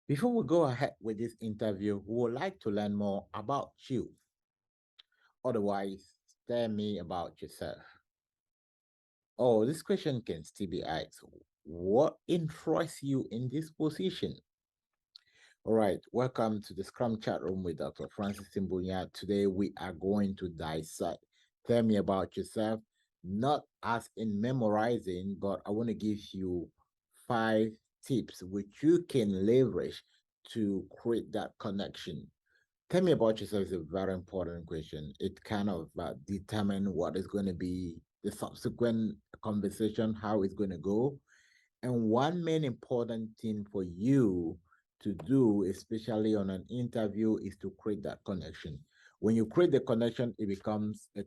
Before we go ahead with this interview, we would like to learn more about you. Otherwise, tell me about yourself. Oh, this question can still be asked. What interests you in this position? All right, welcome to the Scrum Chat Room with Dr. Francis Imbunya. Today we are going to dissect. Tell me about yourself, not as in memorizing, but I want to give you 5 tips which you can leverage to create that connection. Tell me about yourself is a very important question. It kind of determine what is going to be the subsequent conversation, how it's going to go. And one main important thing for you to do, especially on an interview, is to create that connection. When you create the connection, it becomes a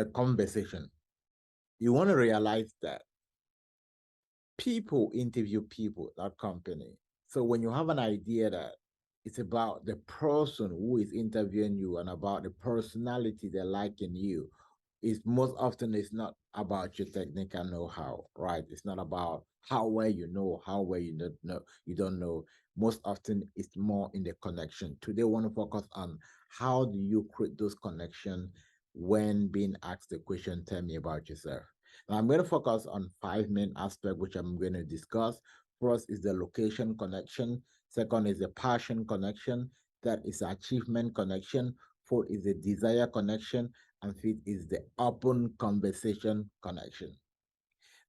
conversation. You want to realize that people interview people, not company. So when you have an idea that it's about the person who is interviewing you and about the personality they like in you, is most often it's not about your technical know-how, right? It's not about how well you know, how well you don't know. Most often it's more in the connection. Today, I want to focus on how do you create those connections when being asked the question, tell me about yourself. Now, I'm going to focus on 5 main aspects, which I'm going to discuss. First is the location connection. Second is the passion connection. Third is the achievement connection. Fourth is the desire connection. And fifth is the open conversation connection.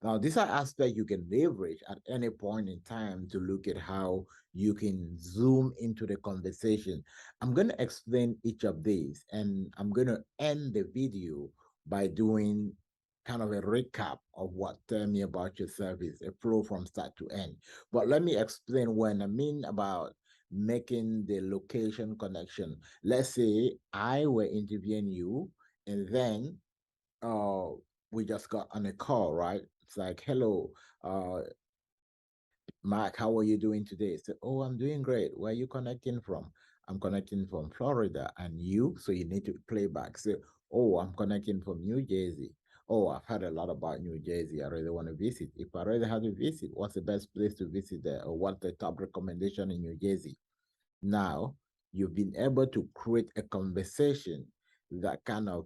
Now, these are aspects you can leverage at any point in time to look at how you can zoom into the conversation. I'm going to explain each of these, and I'm going to end the video by doing kind of a recap of what Tell Me About Yourself is, a flow from start to end. But let me explain what I mean about making the location connection. Let's say I were interviewing you, and then uh, we just got on a call, right? It's like, hello, uh, Mark, how are you doing today? So, oh, I'm doing great. Where are you connecting from? I'm connecting from Florida. And you? So you need to play back. Say, oh, I'm connecting from New Jersey. Oh, I've heard a lot about New Jersey. I really want to visit. If I really have to visit, what's the best place to visit there? Or what's the top recommendation in New Jersey? Now, you've been able to create a conversation that kind of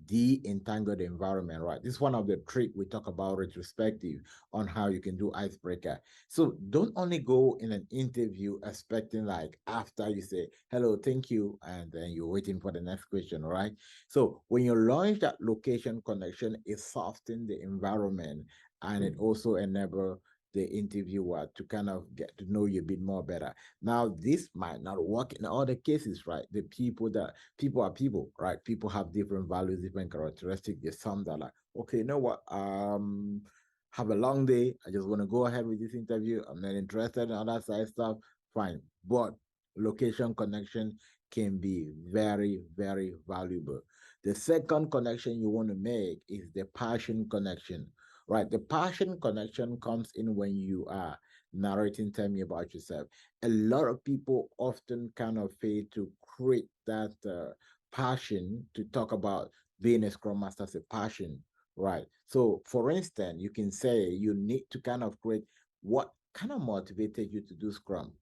de-entangle the environment, right? This is one of the trick we talk about retrospective on how you can do icebreaker. So don't only go in an interview expecting like after you say hello, thank you, and then you're waiting for the next question, right? So when you launch that location connection, it softens the environment and it also enable the interviewer to kind of get to know you a bit more better. Now, this might not work in all the cases, right? The people are people, right? People have different values, different characteristics. There's some that are like, okay, you know what? Have a long day. I just want to go ahead with this interview. I'm not interested in other side stuff. Fine. But location connection can be very, very valuable. The second connection you want to make is the passion connection, right? The passion connection comes in when you are narrating, tell me about yourself. A lot of people often kind of fail to create that passion to talk about being a scrum master as a passion, right? So, for instance, you can say you need to kind of create what kind of motivated you to do scrum.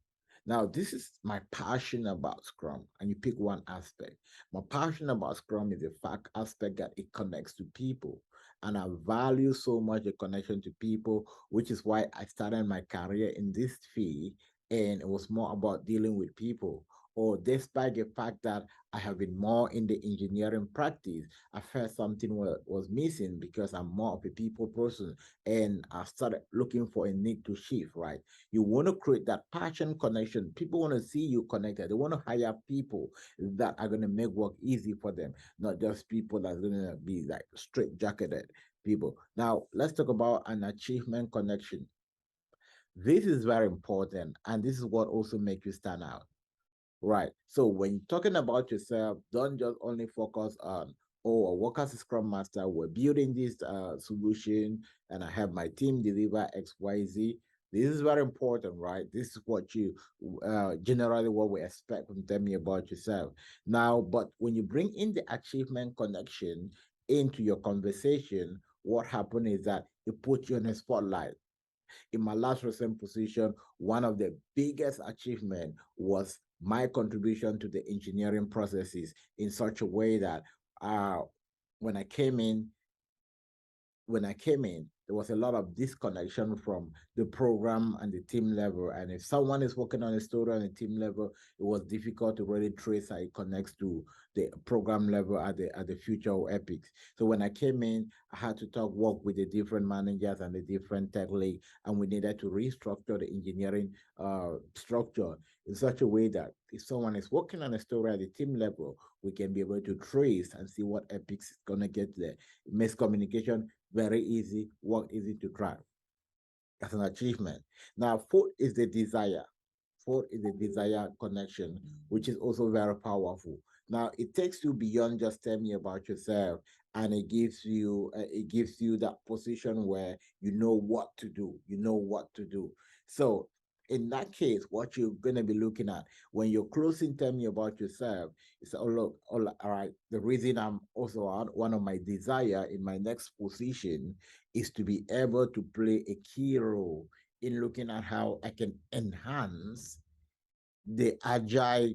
Now, this is my passion about Scrum, and you pick one aspect. My passion about Scrum is the fact aspect that it connects to people, and I value so much the connection to people, which is why I started my career in this field, and it was more about dealing with people. Or despite the fact that I have been more in the engineering practice, I felt something was missing because I'm more of a people person, and I started looking for a need to shift, right? You want to create that passion connection. People want to see you connected. They want to hire people that are going to make work easy for them, not just people that's going to be like straight jacketed people. Now, let's talk about an achievement connection. This is very important, and this is what also makes you stand out. Right. So when you're talking about yourself, don't just only focus on, oh, I work as a Scrum Master, we're building this solution, and I have my team deliver X, Y, Z. This is very important, right? This is what you generally what we expect from Tell Me About Yourself. Now, but when you bring in the achievement connection into your conversation, what happens is that it puts you in a spotlight. In my last recent position, one of the biggest achievement was my contribution to the engineering processes in such a way that uh, when I came in, there was a lot of disconnection from the program and the team level. And if someone is working on a story on the team level, it was difficult to really trace how it connects to the program level at the future of epics. So when I came in, I had to work with the different managers and the different tech lead, and we needed to restructure the engineering structure in such a way that if someone is working on a story at the team level, we can be able to trace and see what epics is gonna get there. It makes communication very easy, work easy to track. That's an achievement. Now, fourth is the desire. Fourth is the desire connection, which is also very powerful. Now, it takes you beyond just tell me about yourself, and it gives you that position where you know what to do. You know what to do. So, in that case, what you're going to be looking at when you're closing, tell me about yourself. It's oh look, all right. The reason I'm also one of my desire in my next position is to be able to play a key role in looking at how I can enhance the agile,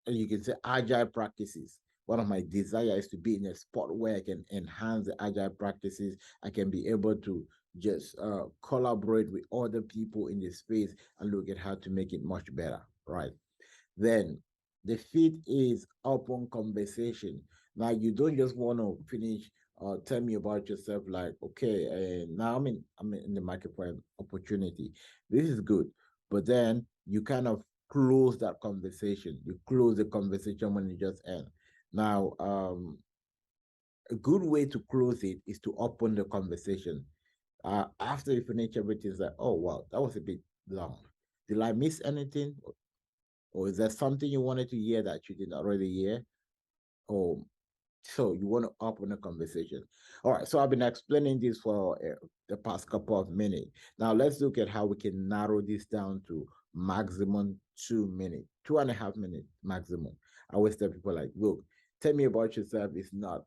you can say agile practices. One of my desires is to be in a spot where I can enhance the agile practices. I can be able to just collaborate with other people in the space and look at how to make it much better, right? Then the fifth is open conversation. Now you don't just want to finish tell me about yourself like, okay, now I'm in the market for an opportunity. This is good. But then you kind of close that conversation. You close the conversation when it just end. Now, a good way to close it is to open the conversation. After you finish everything, it's like, oh wow, that was a bit long. Did I miss anything? Or is there something you wanted to hear that you did not already hear? Or so you want to open a conversation. All right. So I've been explaining this for the past couple of minutes. Now let's look at how we can narrow this down to maximum 2 minutes, 2.5 minutes maximum. I always tell people like, look, tell me about yourself. It's not,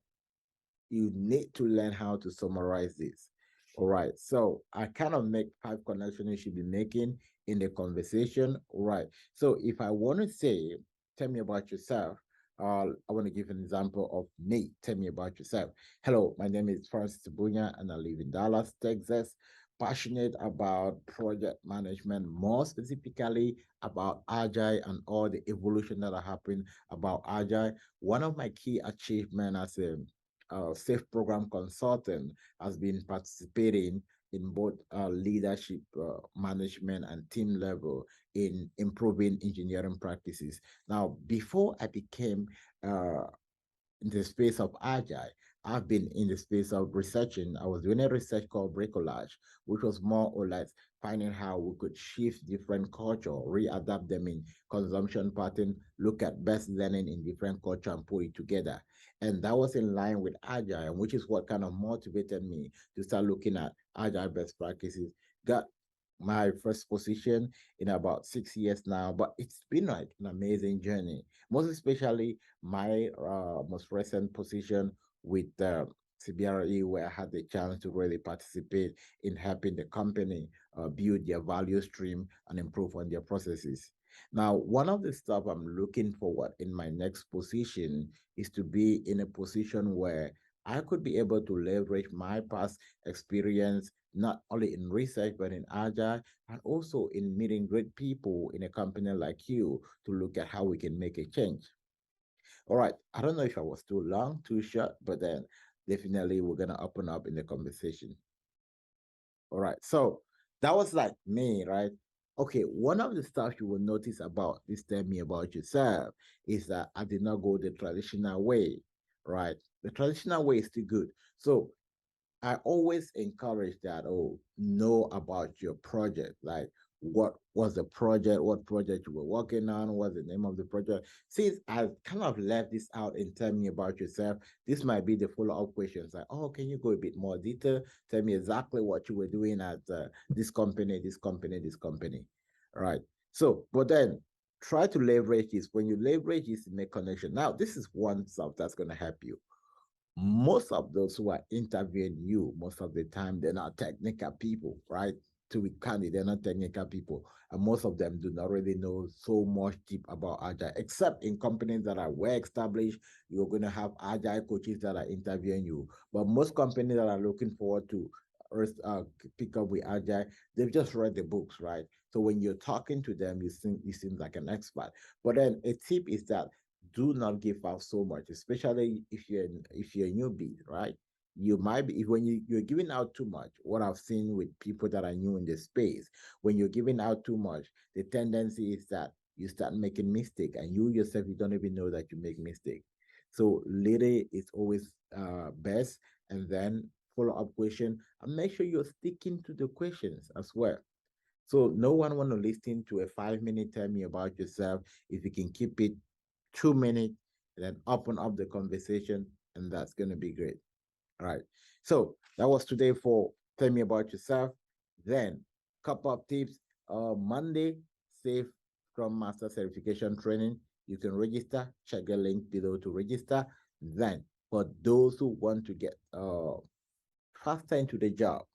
you need to learn how to summarize this. All right. So I kind of make 5 connections you should be making in the conversation. All right. So if I want to say, tell me about yourself, I want to give an example of me. Tell me about yourself. Hello, my name is Francis Bunya and I live in Dallas, Texas. Passionate about project management, more specifically about Agile and all the evolution that are happening about Agile. One of my key achievements as a safe program consultant has been participating in both leadership, management, and team level in improving engineering practices. Now, before I became uh, in the space of agile, I've been in the space of researching. I was doing a research called bricolage, which was more or less finding how we could shift different culture, readapt them in consumption pattern, look at best learning in different culture and put it together. And that was in line with agile, which is what kind of motivated me to start looking at agile best practices. Got my first position in about 6 years now, but it's been like an amazing journey. Most especially my most recent position with CBRE, where I had the chance to really participate in helping the company build their value stream and improve on their processes. Now, one of the stuff I'm looking forward in my next position is to be in a position where I could be able to leverage my past experience not only in research but in agile and also in meeting great people in a company like you to look at how we can make a change. All right. I don't know if I was too long, too short, but then definitely we're gonna open up in the conversation. All right. So that was like me, right? Okay, one of the stuff you will notice about this tell me about yourself is that I did not go the traditional way, right? The traditional way is still good. So I always encourage that, oh, know about your project. Like, what was the project? What project you were working on? What's the name of the project? Since I kind of left this out and tell me about yourself, this might be the follow-up questions like, oh, can you go a bit more detail? Tell me exactly what you were doing at this company, this company, this company. All right. So, but then try to leverage this. When you leverage this, make connection. Now, this is one stuff that's going to help you. Most of those who are interviewing you, most of the time, they're not technical people, right? to be candid, they're not technical people. And most of them do not really know so much deep about Agile, except in companies that are well established. You're going to have Agile coaches that are interviewing you. But most companies that are looking forward to pick up with Agile, they've just read the books, right? So when you're talking to them, you seem like an expert. But then a tip is that do not give out so much, especially if you're a newbie, right? You might be when you're giving out too much. What I've seen with people that are new in the space, when you're giving out too much, the tendency is that you start making mistake, and you yourself you don't even know that you make mistake. So little is always best, and then follow-up question, and make sure you're sticking to the questions as well. So no one want to listen to a 5 minute tell me about yourself. If you can keep it 2 minutes and then open up the conversation, and that's gonna be great. All right. So that was today for tell me about yourself. Then couple of tips. Monday, safe Scrum Master certification training. You can register. Check the link below to register. Then for those who want to get faster into the job,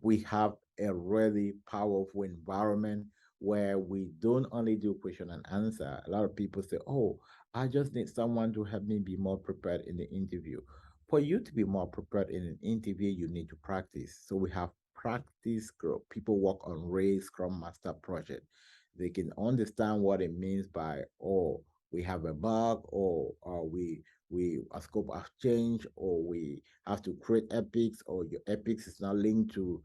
we have a really powerful environment where we don't only do question and answer. A lot of people say, oh, I just need someone to help me be more prepared in the interview. For you to be more prepared in an interview, you need to practice. So we have practice group. People work on Ray Scrum Master project. They can understand what it means by, oh, we have a bug, or we a scope of change, or we have to create epics, or your epics is not linked to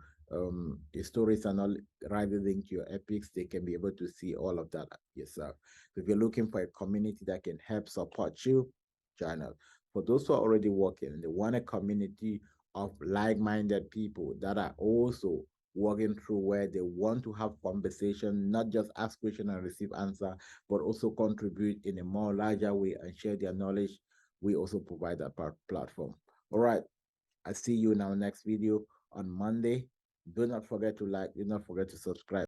your stories are not rather linked to your epics. They can be able to see all of that yourself. So if you're looking for a community that can help support you, join us. For those who are already working, they want a community of like-minded people that are also working through where they want to have conversation, not just ask question and receive answer, but also contribute in a more larger way and share their knowledge. We also provide that platform. All right. I see you in our next video on Monday. Do not forget to like, do not forget to subscribe.